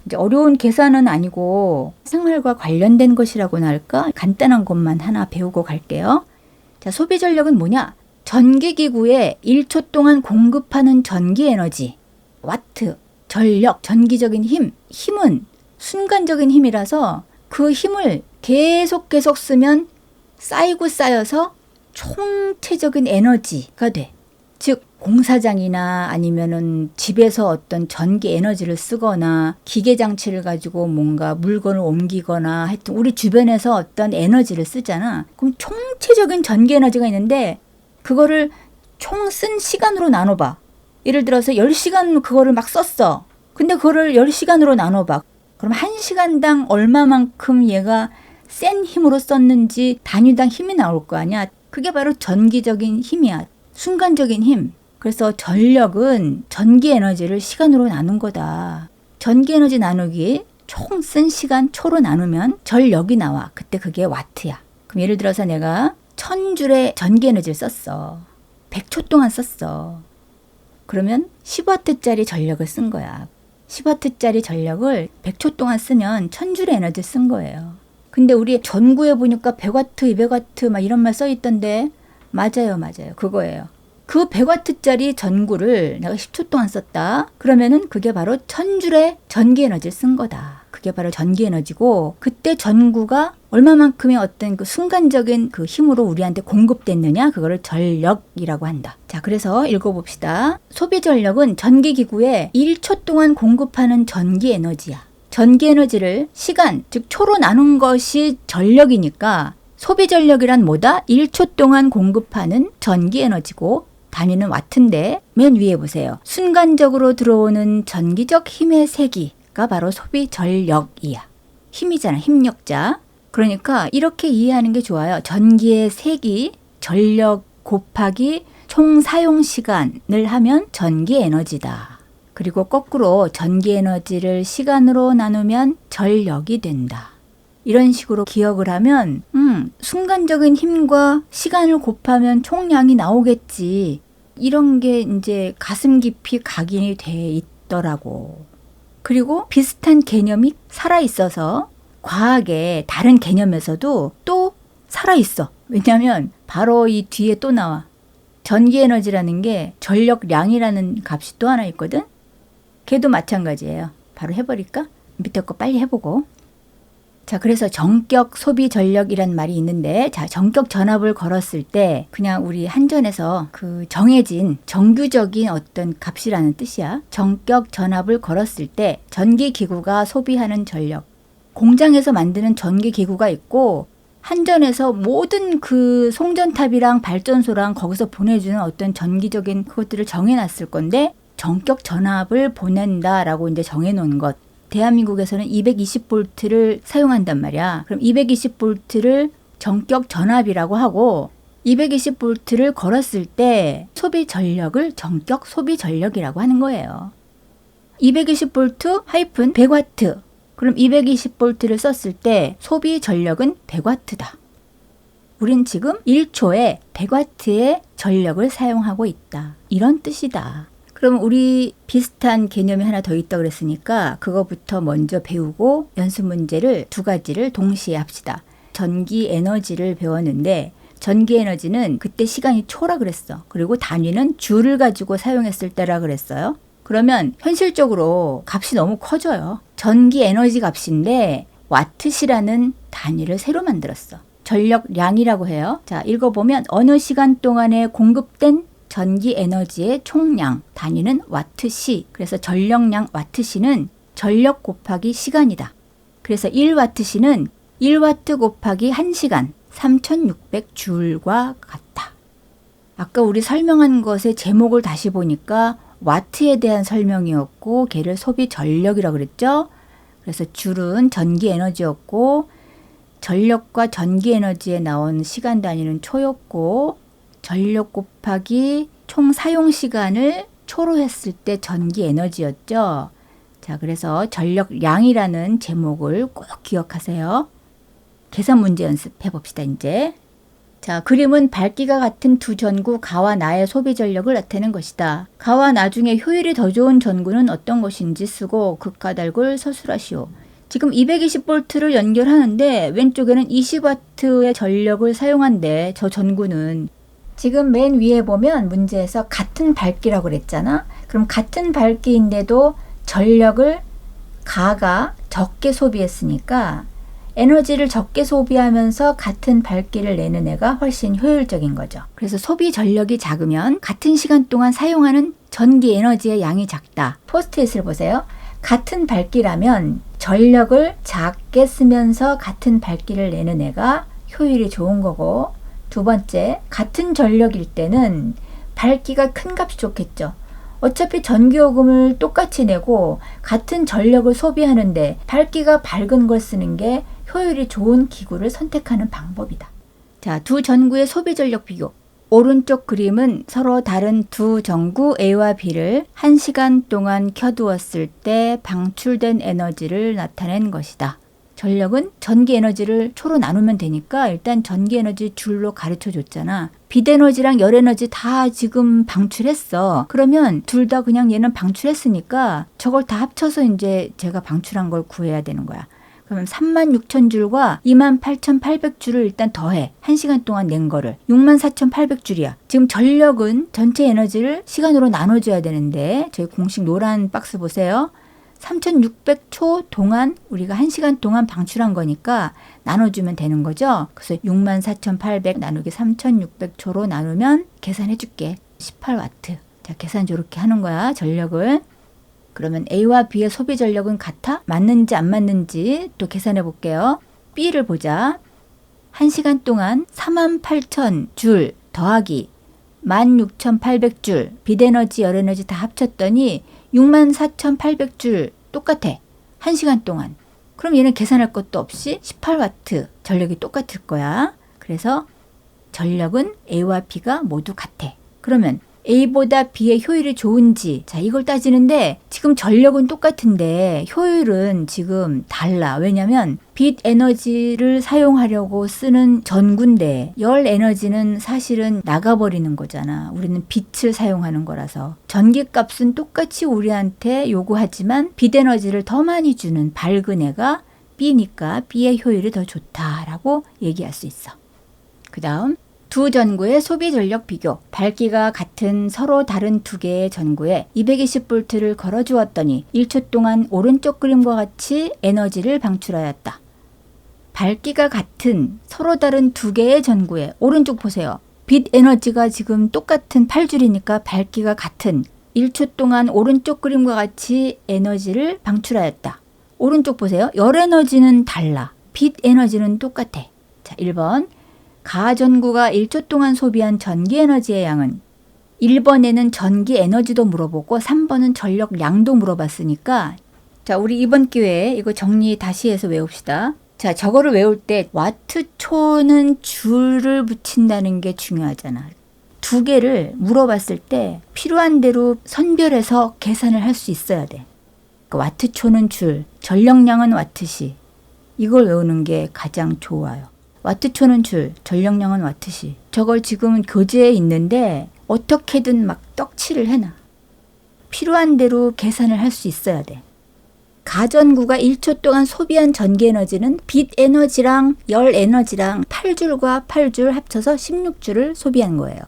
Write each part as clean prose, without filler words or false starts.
이제 어려운 계산은 아니고 생활과 관련된 것이라고나 할까? 간단한 것만 하나 배우고 갈게요. 자, 소비 전력은 뭐냐? 전기기구에 1초 동안 공급하는 전기 에너지, 와트, 전력, 전기적인 힘, 힘은 순간적인 힘이라서 그 힘을 계속 쓰면 쌓이고 쌓여서 총체적인 에너지가 돼. 즉 공사장이나 아니면은 집에서 어떤 전기 에너지를 쓰거나 기계 장치를 가지고 뭔가 물건을 옮기거나 하여튼 우리 주변에서 어떤 에너지를 쓰잖아. 그럼 총체적인 전기 에너지가 있는데 그거를 총 쓴 시간으로 나눠봐. 예를 들어서 10시간 그거를 막 썼어. 근데 그거를 10시간으로 나눠봐. 그럼 1시간당 얼마만큼 얘가 센 힘으로 썼는지 단위당 힘이 나올 거 아니야. 그게 바로 전기적인 힘이야. 순간적인 힘. 그래서 전력은 전기 에너지를 시간으로 나눈 거다. 전기 에너지 나누기 총 쓴 시간 초로 나누면 전력이 나와. 그때 그게 와트야. 그럼 예를 들어서 내가 1000줄의 전기 에너지를 썼어. 100초 동안 썼어. 그러면 10W짜리 전력을 쓴 거야. 10W짜리 전력을 100초 동안 쓰면 1000줄의 에너지를 쓴 거예요. 근데 우리 전구에 보니까 100W, 200W 막 이런 말 써 있던데 맞아요. 그거예요. 그 100W짜리 전구를 내가 10초 동안 썼다. 그러면은 그게 바로 1000줄의 전기 에너지를 쓴 거다. 그게 바로 전기 에너지고 그때 전구가 얼마만큼의 어떤 그 순간적인 그 힘으로 우리한테 공급됐느냐 그거를 전력이라고 한다. 자, 그래서 읽어봅시다. 소비 전력은 전기기구에 1초 동안 공급하는 전기 에너지야. 전기 에너지를 시간, 즉 초로 나눈 것이 전력이니까 소비 전력이란 뭐다? 1초 동안 공급하는 전기 에너지고 단위는 와트인데 맨 위에 보세요. 순간적으로 들어오는 전기적 힘의 세기가 바로 소비 전력이야. 힘이잖아. 힘력자. 그러니까 이렇게 이해하는 게 좋아요. 전기의 세기, 전력 곱하기 총 사용 시간을 하면 전기 에너지다. 그리고 거꾸로 전기 에너지를 시간으로 나누면 전력이 된다. 이런 식으로 기억을 하면 순간적인 힘과 시간을 곱하면 총량이 나오겠지. 이런 게 이제 가슴 깊이 각인이 돼 있더라고. 그리고 비슷한 개념이 살아있어서 과학의 다른 개념에서도 또 살아있어. 왜냐하면 바로 이 뒤에 또 나와. 전기 에너지라는 게 전력량이라는 값이 또 하나 있거든. 걔도 마찬가지예요. 바로 해버릴까? 밑에 거 빨리 해보고. 자, 그래서 전격 소비 전력이란 말이 있는데, 자, 전격 전압을 걸었을 때 그냥 우리 한전에서 그 정해진 정규적인 어떤 값이라는 뜻이야. 전격 전압을 걸었을 때 전기기구가 소비하는 전력. 공장에서 만드는 전기기구가 있고 한전에서 모든 그 송전탑이랑 발전소랑 거기서 보내주는 어떤 전기적인 그것들을 정해놨을 건데 전격 전압을 보낸다라고 이제 정해놓은 것. 대한민국에서는 220V를 사용한단 말이야. 그럼 220V를 전격 전압이라고 하고 220V를 걸었을 때 소비 전력을 전격 소비 전력이라고 하는 거예요. 220V 하이픈 100W. 그럼 220V를 썼을 때 소비 전력은 100W다. 우린 지금 1초에 100W의 전력을 사용하고 있다. 이런 뜻이다. 그럼 우리 비슷한 개념이 하나 더 있다고 그랬으니까 그거부터 먼저 배우고 연습 문제를 두 가지를 동시에 합시다. 전기 에너지를 배웠는데 전기 에너지는 그때 시간이 초라 그랬어. 그리고 단위는 줄을 가지고 사용했을 때라 그랬어요. 그러면 현실적으로 값이 너무 커져요. 전기 에너지 값인데 와트시라는 단위를 새로 만들었어. 전력량이라고 해요. 자, 읽어보면 어느 시간 동안에 공급된 전기 에너지의 총량, 단위는 와트시. 그래서 전력량 와트시는 전력 곱하기 시간이다. 그래서 1와트시는 1와트 곱하기 1시간, 3600줄과 같다. 아까 우리 설명한 것의 제목을 다시 보니까 와트에 대한 설명이었고 걔를 소비 전력이라고 그랬죠. 그래서 줄은 전기 에너지였고 전력과 전기 에너지에 나온 시간 단위는 초였고 전력 곱하기 총 사용 시간을 초로 했을 때 전기 에너지였죠. 자, 그래서 전력량이라는 제목을 꼭 기억하세요. 계산 문제 연습해 봅시다, 이제. 자, 그림은 밝기가 같은 두 전구 가와 나의 소비 전력을 나타내는 것이다. 가와 나 중에 효율이 더 좋은 전구는 어떤 것인지 쓰고 극과 달골 서술하시오. 지금 220V를 연결하는데 왼쪽에는 20W의 전력을 사용한대. 저 전구는. 지금 맨 위에 보면 문제에서 같은 밝기라고 그랬잖아. 그럼 같은 밝기인데도 전력을 가가 적게 소비했으니까 에너지를 적게 소비하면서 같은 밝기를 내는 애가 훨씬 효율적인 거죠. 그래서 소비 전력이 작으면 같은 시간 동안 사용하는 전기 에너지의 양이 작다. 포스트잇을 보세요. 같은 밝기라면 전력을 작게 쓰면서 같은 밝기를 내는 애가 효율이 좋은 거고, 두 번째, 같은 전력일 때는 밝기가 큰 값이 좋겠죠. 어차피 전기요금을 똑같이 내고 같은 전력을 소비하는데 밝기가 밝은 걸 쓰는 게 효율이 좋은 기구를 선택하는 방법이다. 자, 두 전구의 소비 전력 비교. 오른쪽 그림은 서로 다른 두 전구 A와 B를 1시간 동안 켜두었을 때 방출된 에너지를 나타낸 것이다. 전력은 전기 에너지를 초로 나누면 되니까 일단 전기 에너지 줄로 가르쳐 줬잖아. 빛 에너지랑 열 에너지 다 지금 방출했어. 그러면 둘 다 그냥 얘는 방출했으니까 저걸 다 합쳐서 이제 제가 방출한 걸 구해야 되는 거야. 그러면 36,000줄과 28,800줄을 일단 더해. 1시간 동안 낸 거를. 64,800줄이야. 지금 전력은 전체 에너지를 시간으로 나눠줘야 되는데 저희 공식 노란 박스 보세요. 3600초 동안 우리가 1시간 동안 방출한 거니까 나눠주면 되는 거죠. 그래서 64,800 나누기 3600초로 나누면 계산해 줄게. 18W. 자, 계산 저렇게 하는 거야, 전력을. 그러면 A와 B의 소비 전력은 같아? 맞는지 안 맞는지 또 계산해 볼게요. B를 보자. 1시간 동안 48,000줄 더하기 16,800줄 빛에너지, 열에너지 다 합쳤더니 64,800줄 똑같아. 1시간 동안. 그럼 얘는 계산할 것도 없이 18W 전력이 똑같을 거야. 그래서 전력은 A와 B가 모두 같아. 그러면 A보다 B의 효율이 좋은지, 자, 이걸 따지는데 지금 전력은 똑같은데 효율은 지금 달라. 왜냐면 빛 에너지를 사용하려고 쓰는 전구인데 열 에너지는 사실은 나가버리는 거잖아. 우리는 빛을 사용하는 거라서. 전기값은 똑같이 우리한테 요구하지만 빛 에너지를 더 많이 주는 밝은 애가 B니까 B의 효율이 더 좋다라고 얘기할 수 있어. 그 다음 두 전구의 소비 전력 비교. 밝기가 같은 서로 다른 두 개의 전구에 220V를 걸어 주었더니 1초 동안 오른쪽 그림과 같이 에너지를 방출하였다. 밝기가 같은 서로 다른 두 개의 전구에 오른쪽 보세요. 빛 에너지가 지금 똑같은 8줄이니까 밝기가 같은 1초 동안 오른쪽 그림과 같이 에너지를 방출하였다. 오른쪽 보세요. 열 에너지는 달라. 빛 에너지는 똑같아. 자, 1번. 가전구가 1초 동안 소비한 전기 에너지의 양은 1번에는 전기 에너지도 물어보고 3번은 전력량도 물어봤으니까 자, 우리 이번 기회에 이거 정리 다시 해서 외웁시다. 자, 저거를 외울 때 와트초는 줄을 붙인다는 게 중요하잖아. 두 개를 물어봤을 때 필요한 대로 선별해서 계산을 할 수 있어야 돼. 그러니까 와트초는 줄, 전력량은 와트시. 이걸 외우는 게 가장 좋아요. 와트초는 줄, 전력량은 와트시. 저걸 지금 교재에 있는데 어떻게든 막 떡칠을 해놔. 필요한 대로 계산을 할 수 있어야 돼. 가전구가 1초 동안 소비한 전기 에너지는 빛 에너지랑 열 에너지랑 8줄과 8줄 합쳐서 16줄을 소비한 거예요.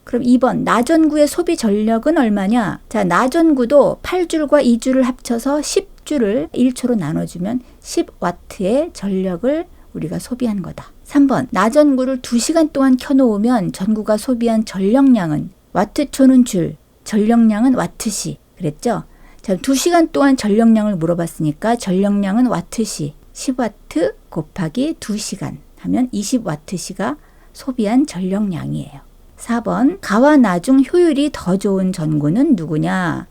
그럼 2번 나전구의 소비 전력은 얼마냐? 자, 나전구도 8줄과 2줄을 합쳐서 10줄을 1초로 나눠주면 10W의 전력을 우리가 소비한 거다. 3번 나전구를 2시간 동안 켜놓으면 전구가 소비한 전력량은 와트초는 줄, 전력량은 와트시 그랬죠? 자, 2시간 동안 전력량을 물어봤으니까 전력량은 와트시 10W 곱하기 2시간 하면 20W시가 소비한 전력량이에요. 4번 가와 나 중 효율이 더 좋은 전구는 누구냐?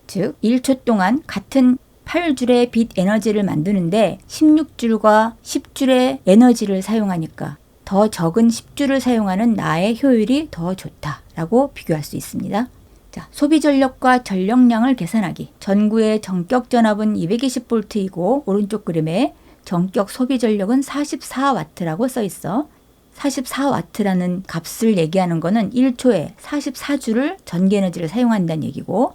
즉 1초 동안 같은 8줄의 빛 에너지를 만드는데 16줄과 10줄의 에너지를 사용하니까 더 적은 10줄을 사용하는 나의 효율이 더 좋다라고 비교할 수 있습니다. 자, 소비 전력과 전력량을 계산하기. 전구의 전격 전압은 220V이고 오른쪽 그림에 전격 소비 전력은 44W라고 써 있어. 44W라는 값을 얘기하는 거는 1초에 44J를 전기 에너지를 사용한다는 얘기고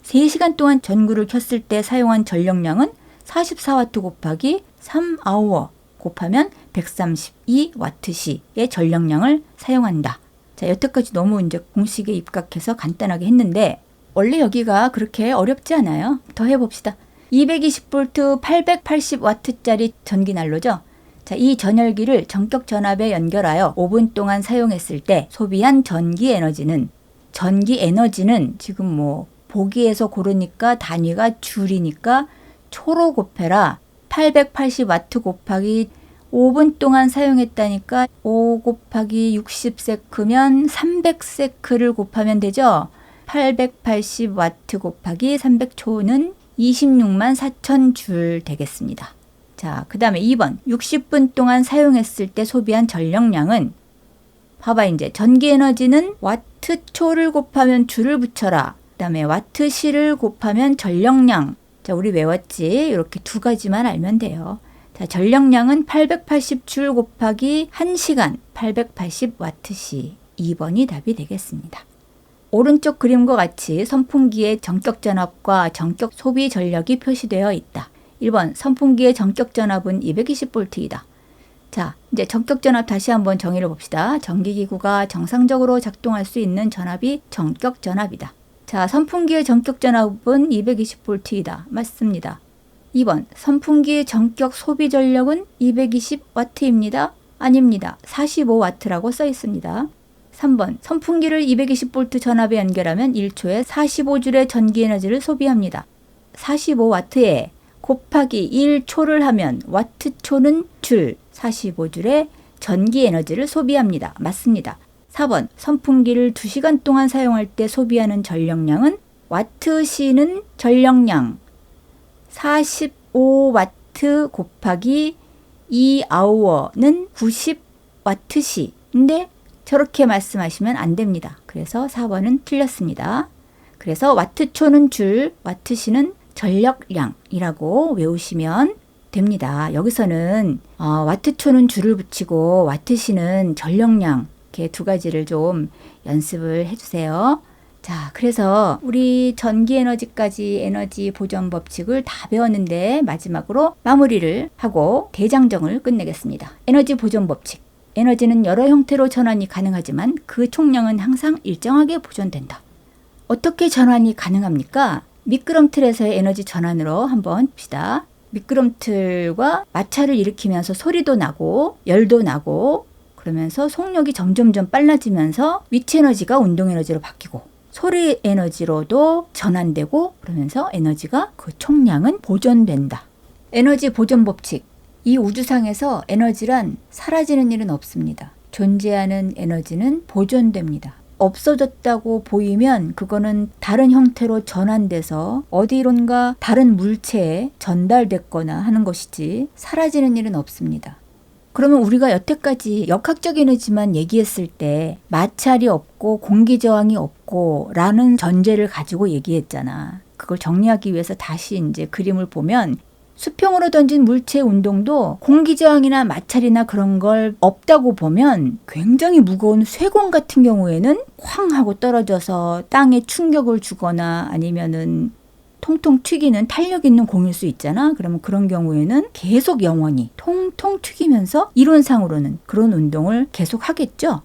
3시간 동안 전구를 켰을 때 사용한 전력량은 44W 곱하기 3hour 곱하면 132W시의 전력량을 사용한다. 자, 여태까지 너무 이제 공식에 입각해서 간단하게 했는데 원래 여기가 그렇게 어렵지 않아요. 더 해봅시다. 220V 880W짜리 전기난로죠. 자, 이 전열기를 전격 전압에 연결하여 5분 동안 사용했을 때 소비한 전기 에너지는 지금 뭐 보기에서 고르니까 단위가 줄이니까 초로 곱해라. 880W 곱하기 5분 동안 사용했다니까 5 곱하기 60세크면 300세크를 곱하면 되죠. 880W 곱하기 300초는 26만 4천 줄 되겠습니다. 자, 그 다음에 2번 60분 동안 사용했을 때 소비한 전력량은 봐봐 이제 전기 에너지는 와트초를 곱하면 줄을 붙여라. 그 다음에 와트시를 곱하면 전력량. 자, 우리 외웠지? 이렇게 두 가지만 알면 돼요. 자, 전력량은 880줄 곱하기 1시간 880W시. 2번이 답이 되겠습니다. 오른쪽 그림과 같이 선풍기의 전격 전압과 전격 소비 전력이 표시되어 있다. 1번 선풍기의 전격 전압은 220V이다. 자, 이제 전격 전압 다시 한번 정의를 봅시다. 전기기구가 정상적으로 작동할 수 있는 전압이 전격 전압이다. 자, 선풍기의 전격 전압은 220V이다. 맞습니다. 2번 선풍기의 전격 소비 전력은 220W입니다. 아닙니다. 45W라고 써 있습니다. 3번 선풍기를 220V 전압에 연결하면 1초에 45줄의 전기 에너지를 소비합니다. 45W에 곱하기 1초를 하면 와트초는 줄, 45줄의 전기 에너지를 소비합니다. 맞습니다. 4번 선풍기를 2시간 동안 사용할 때 소비하는 전력량은 와트시는 전력량 45W 곱하기 2hour는 90W시인데 저렇게 말씀하시면 안 됩니다. 그래서 4번은 틀렸습니다. 그래서 와트초는 줄, 와트시는 전력량이라고 외우시면 됩니다. 여기서는 와트초는 줄을 붙이고 와트시는 전력량 이렇게 두 가지를 좀 연습을 해주세요. 자, 그래서 우리 전기에너지까지 에너지 보전 법칙을 다 배웠는데 마지막으로 마무리를 하고 대장정을 끝내겠습니다. 에너지 보전 법칙. 에너지는 여러 형태로 전환이 가능하지만 그 총량은 항상 일정하게 보존된다. 어떻게 전환이 가능합니까? 미끄럼틀에서의 에너지 전환으로 한번 봅시다. 미끄럼틀과 마찰을 일으키면서 소리도 나고 열도 나고 그러면서 속력이 점점점 빨라지면서 위치 에너지가 운동 에너지로 바뀌고 소리 에너지로도 전환되고 그러면서 에너지가 그 총량은 보존된다. 에너지 보존 법칙. 이 우주상에서 에너지란 사라지는 일은 없습니다. 존재하는 에너지는 보존됩니다. 없어졌다고 보이면 그거는 다른 형태로 전환돼서 어디론가 다른 물체에 전달됐거나 하는 것이지 사라지는 일은 없습니다. 그러면 우리가 여태까지 역학적 에너지만 얘기했을 때 마찰이 없고 공기 저항이 없고 라는 전제를 가지고 얘기했잖아. 그걸 정리하기 위해서 다시 이제 그림을 보면 수평으로 던진 물체 운동도 공기 저항이나 마찰이나 그런 걸 없다고 보면 굉장히 무거운 쇠공 같은 경우에는 쾅 하고 떨어져서 땅에 충격을 주거나 아니면은 통통 튀기는 탄력 있는 공일 수 있잖아. 그러면 그런 경우에는 계속 영원히 통통 튀기면서 이론상으로는 그런 운동을 계속 하겠죠.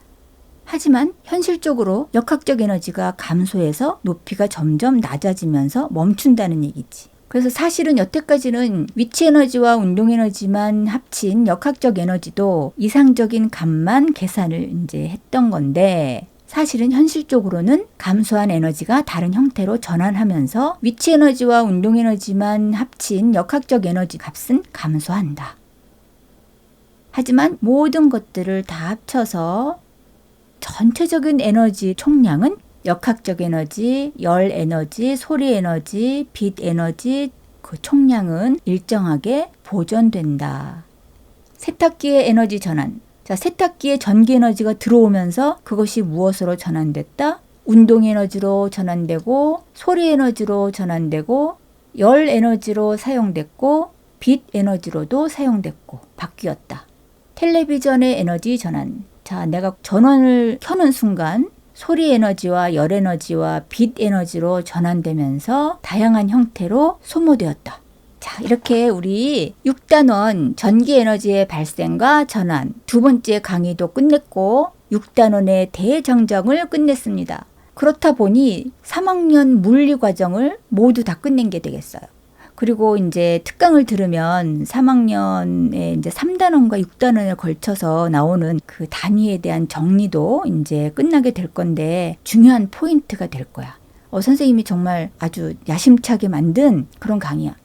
하지만 현실적으로 역학적 에너지가 감소해서 높이가 점점 낮아지면서 멈춘다는 얘기지. 그래서 사실은 여태까지는 위치 에너지와 운동 에너지만 합친 역학적 에너지도 이상적인 값만 계산을 이제 했던 건데 사실은 현실적으로는 감소한 에너지가 다른 형태로 전환하면서 위치 에너지와 운동 에너지만 합친 역학적 에너지 값은 감소한다. 하지만 모든 것들을 다 합쳐서 전체적인 에너지 총량은 역학적 에너지, 열 에너지, 소리 에너지, 빛 에너지 그 총량은 일정하게 보존된다. 세탁기의 에너지 전환. 자, 세탁기에 전기 에너지가 들어오면서 그것이 무엇으로 전환됐다? 운동 에너지로 전환되고 소리 에너지로 전환되고 열 에너지로 사용됐고 빛 에너지로도 사용됐고 바뀌었다. 텔레비전의 에너지 전환. 자, 내가 전원을 켜는 순간 소리 에너지와 열 에너지와 빛 에너지로 전환되면서 다양한 형태로 소모되었다. 자, 이렇게 우리 6단원 전기 에너지의 발생과 전환 두 번째 강의도 끝냈고 6단원의 대장정을 끝냈습니다. 그렇다 보니 3학년 물리 과정을 모두 다 끝낸 게 되겠어요. 그리고 이제 특강을 들으면 3학년에 이제 3단원과 6단원에 걸쳐서 나오는 그 단위에 대한 정리도 이제 끝나게 될 건데 중요한 포인트가 될 거야. 선생님이 정말 아주 야심차게 만든 그런 강의야.